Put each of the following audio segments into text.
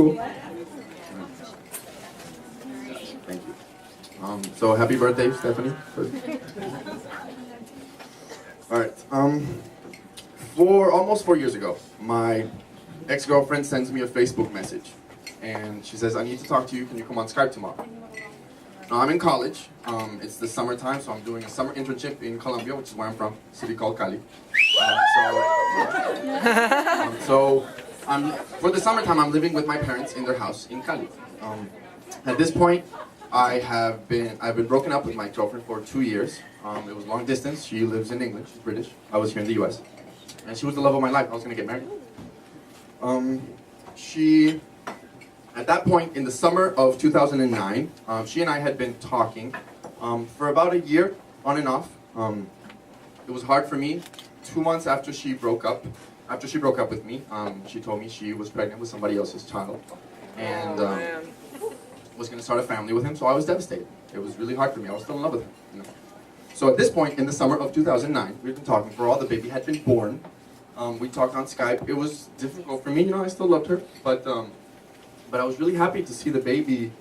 cool? Thank you. So happy birthday, Stephanie. All right. Almost 4 years ago, my ex-girlfriend sends me a Facebook message, and she says, "I need to talk to you. Can you come on Skype tomorrow?" Now, I'm in college. It's the summertime, so I'm doing a summer internship in Colombia, which is where I'm from, a city called Cali. For the summertime, I'm living with my parents in their house in Cali. At this point, I've been broken up with my girlfriend for 2 years. It was long distance. She lives in England. She's British. I was here in the U.S. And she was the love of my life. I was going to get married. At that point, in the summer of 2009, she and I had been talking for about a year, on and off. It was hard for me. 2 months after she broke up with me, she told me she was pregnant with somebody else's child, and was going to start a family with him. So I was devastated. It was really hard for me. I was still in love with him. You know? So at this point, in the summer of 2009, we'd been talking for a while. The baby had been born. We talked on Skype. It was difficult for me. You know, I still loved her, but I was really happy to see the baby.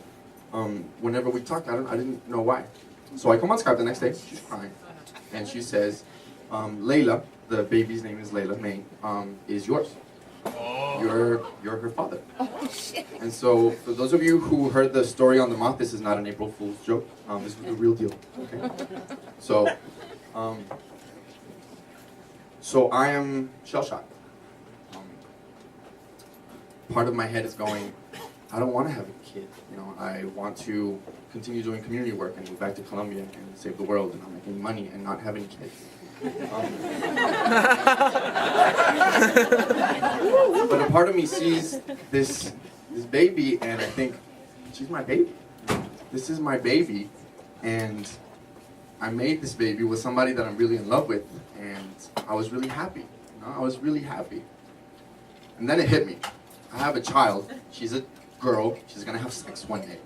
Whenever we talked, I didn't know why. So I come on Skype the next day. She's crying, and she says, "Layla, the baby's name is Layla May, is yours. You're her father." Oh, shit. And so, for those of you who heard the story on the moth, this is not an April Fool's joke. This was the real deal. Okay. So I am shell-shocked. Part of my head is going, I don't want to have a kid. You know, I want to continue doing community work and move back to Colombia and save the world and not making money and not having kids. But a part of me sees this baby and I think, she's my baby. This is my baby, and I made this baby with somebody that I'm really in love with, and I was really happy. You know, I was really happy. And then it hit me. I have a child. She's a girl. She's gonna have sex one day.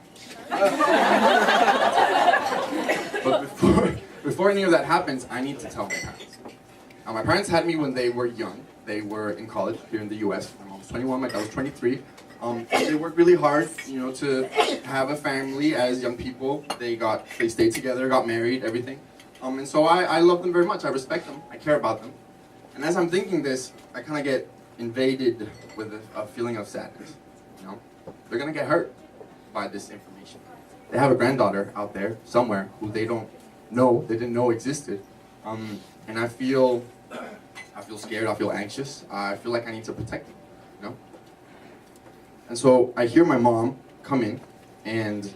But before any of that happens, I need to tell my parents. Now, my parents had me when they were young. They were in college here in the U.S. My mom was 21, my dad was 23. They worked really hard, you know, to have a family as young people. They stayed together, got married, everything. And so I love them very much. I respect them. I care about them. And as I'm thinking this, I kind of get invaded with a feeling of sadness. You know, they're gonna get hurt by this information. They have a granddaughter out there somewhere who they didn't know existed, and I feel scared. I feel anxious. I feel like I need to protect them. You know. And so I hear my mom come in, and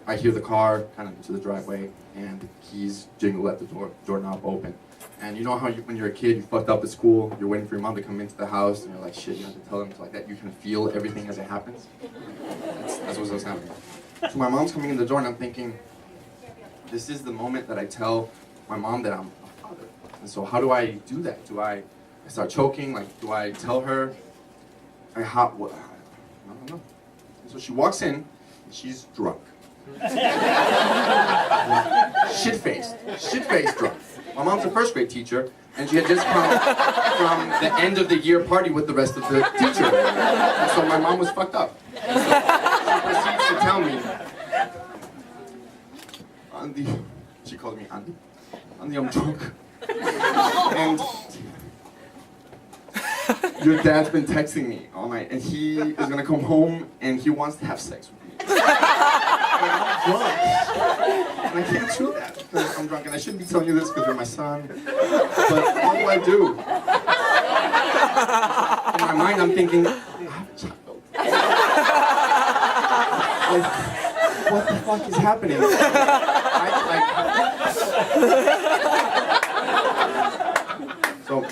I hear the car kind of into the driveway, and the keys jingle at the doorknob open. And you know how when you're a kid, you fucked up at school, you're waiting for your mom to come into the house, and you're like, shit, you have to tell them like that. You can feel everything as it happens. That's what was happening. So my mom's coming in the door, and I'm thinking, this is the moment that I tell my mom that I'm a father. And so how do I do that? Do I start choking? Like, do I tell her? I don't know. And so she walks in, and she's drunk. Shit-faced drunk. My mom's a first grade teacher, and she had just come from the end of the year party with the rest of the teachers. And so my mom was fucked up. And so she proceeds to tell me, Andy, she called me Andy. Andy, I'm drunk. And your dad's been texting me all night, and he is gonna come home, and he wants to have sex with me. And I'm drunk. And I can't do that because I'm drunk, and I shouldn't be telling you this because you're my son. But what do I do? In my mind, I'm thinking, I have a child. Like, what the fuck is happening? So,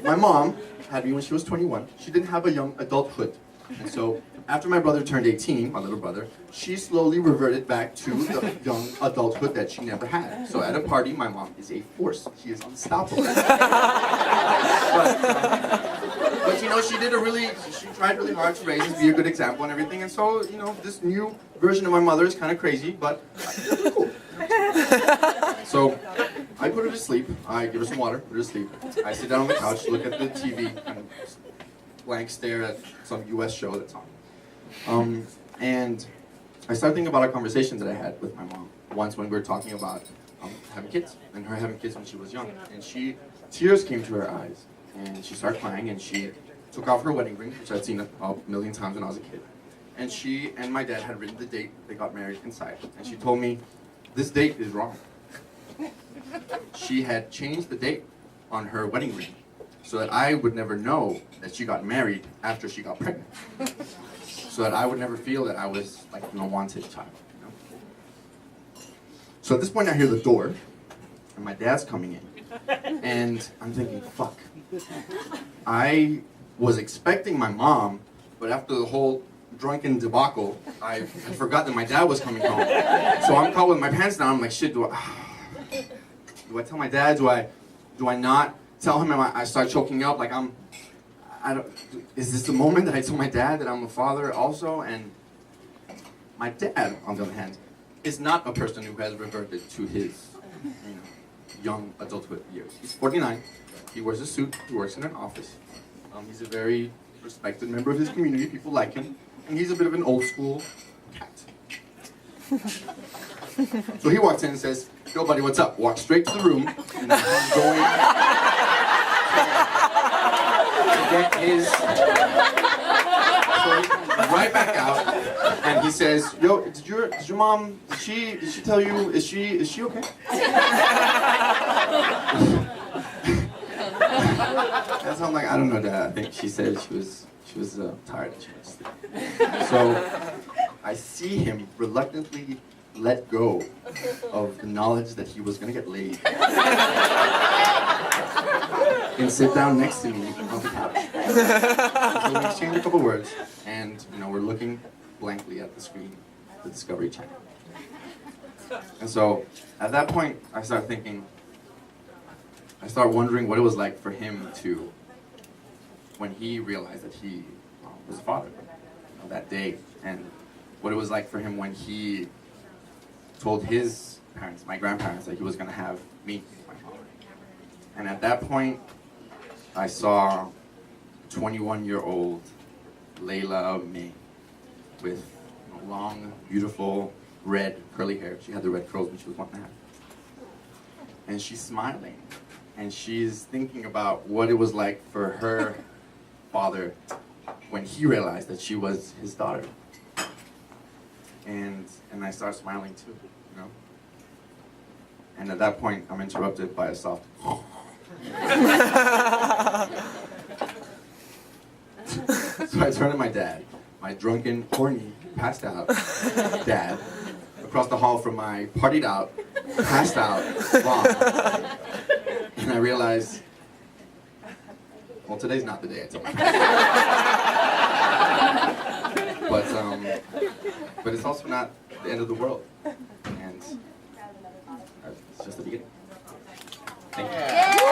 my mom had me when she was 21. She didn't have a young adulthood. And so, after my brother turned 18, my little brother, she slowly reverted back to the young adulthood that she never had. So at a party, my mom is a force. She is unstoppable. But you know, she tried really hard to raise us, be a good example and everything. And so, you know, this new version of my mother is kind of crazy, but cool. So, I put her to sleep. I give her some water, put her to sleep. I sit down on the couch, look at the TV, and blank stare at some US show that's on. And I started thinking about a conversation that I had with my mom once when we were talking about having kids, and her having kids when she was young. And tears came to her eyes, and she started crying, and she took off her wedding ring, which I'd seen a million times when I was a kid. And she and my dad had written the date they got married inside. And she told me, this date is wrong. She had changed the date on her wedding ring so that I would never know that she got married after she got pregnant. So that I would never feel that I was like an unwanted child. You know? So at this point I hear the door, and my dad's coming in. And I'm thinking, fuck. I was expecting my mom, but after the whole drunken debacle, I had forgot that my dad was coming home. So I'm caught with my pants down. I'm like, shit, do I tell my dad? Do I not tell him? I start choking up, like is this the moment that I tell my dad that I'm a father also? And my dad, on the other hand, is not a person who has reverted to his, young adulthood years. He's 49. He wears a suit. He works in an office. He's a very respected member of his community. People like him. And he's a bit of an old school cat. So he walks in and says, "Yo, buddy, what's up?" Walks straight to the room. And I'm going to get his... So he comes right back out. And he says, "Yo, did your mom, did she tell you, is she okay?" And so I'm like, "I don't know, Dad. I think she said she was tired and she was asleep." So I see him reluctantly let go of the knowledge that he was gonna get laid and sit down next to me on the couch. So we exchange a couple words, and we're looking blankly at the screen, the Discovery Channel. And so at that point, I start wondering what it was like for him to, when he realized that he was a father, that day, and what it was like for him when he told his parents, my grandparents, that he was going to have me, my mom. And at that point, I saw 21-year-old Layla May with long, beautiful, red, curly hair. She had the red curls when she was 1.5. And she's smiling. And she's thinking about what it was like for her father when he realized that she was his daughter. And I start smiling too, And at that point, I'm interrupted by a soft So I turn to my dad, my drunken, horny, passed out dad, across the hall from my partied out, passed out mom. And I realize, well, today's not the day I tell my but it's also not the end of the world. And it's just the beginning. Thank you.